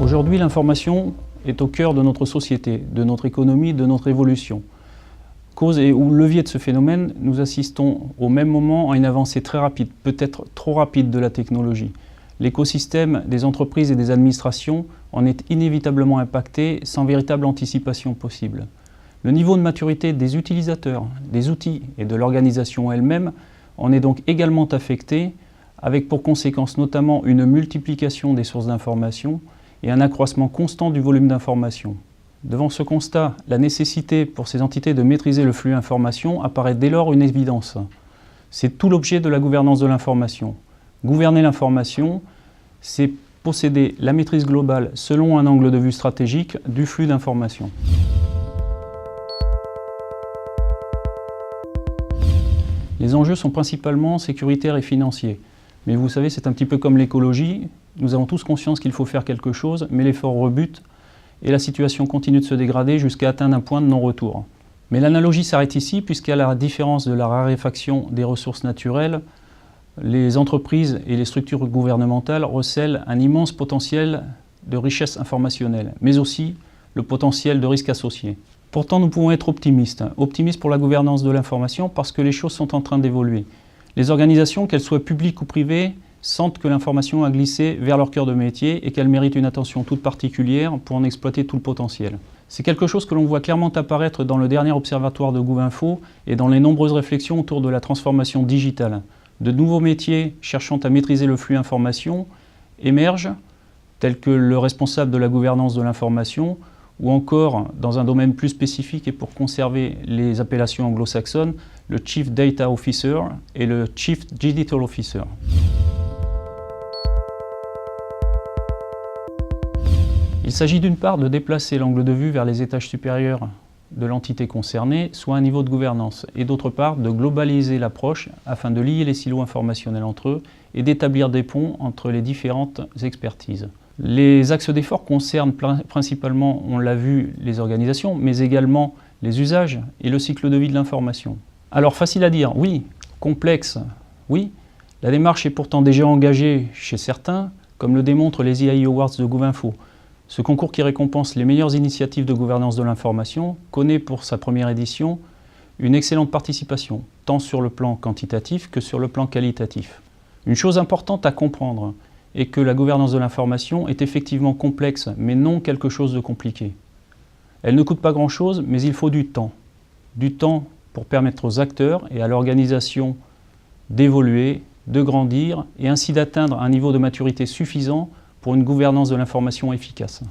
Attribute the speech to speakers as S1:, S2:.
S1: Aujourd'hui, l'information est au cœur de notre société, de notre économie, de notre évolution. Cause et ou levier de ce phénomène, nous assistons au même moment à une avancée très rapide, peut-être trop rapide de la technologie. L'écosystème des entreprises et des administrations en est inévitablement impacté sans véritable anticipation possible. Le niveau de maturité des utilisateurs, des outils et de l'organisation elle-même en est donc également affecté, avec pour conséquence notamment une multiplication des sources d'information et un accroissement constant du volume d'information. Devant ce constat, la nécessité pour ces entités de maîtriser le flux d'information apparaît dès lors une évidence. C'est tout l'objet de la gouvernance de l'information. Gouverner l'information, c'est posséder la maîtrise globale selon un angle de vue stratégique du flux d'information. Les enjeux sont principalement sécuritaires et financiers. Mais vous savez, c'est un petit peu comme l'écologie. Nous avons tous conscience qu'il faut faire quelque chose, mais l'effort rebute et la situation continue de se dégrader jusqu'à atteindre un point de non-retour. Mais l'analogie s'arrête ici, puisqu'à la différence de la raréfaction des ressources naturelles, les entreprises et les structures gouvernementales recèlent un immense potentiel de richesse informationnelle, mais aussi le potentiel de risque associé. Pourtant, nous pouvons être optimistes pour la gouvernance de l'information parce que les choses sont en train d'évoluer. Les organisations, qu'elles soient publiques ou privées, sentent que l'information a glissé vers leur cœur de métier et qu'elle mérite une attention toute particulière pour en exploiter tout le potentiel. C'est quelque chose que l'on voit clairement apparaître dans le dernier observatoire de GovInfo et dans les nombreuses réflexions autour de la transformation digitale. De nouveaux métiers cherchant à maîtriser le flux information émergent, tels que le responsable de la gouvernance de l'information, ou encore, dans un domaine plus spécifique et pour conserver les appellations anglo-saxonnes, le Chief Data Officer et le Chief Digital Officer. Il s'agit d'une part de déplacer l'angle de vue vers les étages supérieurs de l'entité concernée, soit un niveau de gouvernance, et d'autre part de globaliser l'approche afin de lier les silos informationnels entre eux et d'établir des ponts entre les différentes expertises. Les axes d'effort concernent principalement, on l'a vu, les organisations, mais également les usages et le cycle de vie de l'information. Alors facile à dire, oui. Complexe, oui. La démarche est pourtant déjà engagée chez certains, comme le démontrent les EAI Awards de GovInfo. Ce concours qui récompense les meilleures initiatives de gouvernance de l'information connaît pour sa première édition une excellente participation, tant sur le plan quantitatif que sur le plan qualitatif. Une chose importante à comprendre est que la gouvernance de l'information est effectivement complexe, mais non quelque chose de compliqué. Elle ne coûte pas grand-chose, mais il faut du temps. Du temps pour permettre aux acteurs et à l'organisation d'évoluer, de grandir et ainsi d'atteindre un niveau de maturité suffisant pour une gouvernance de l'information efficace.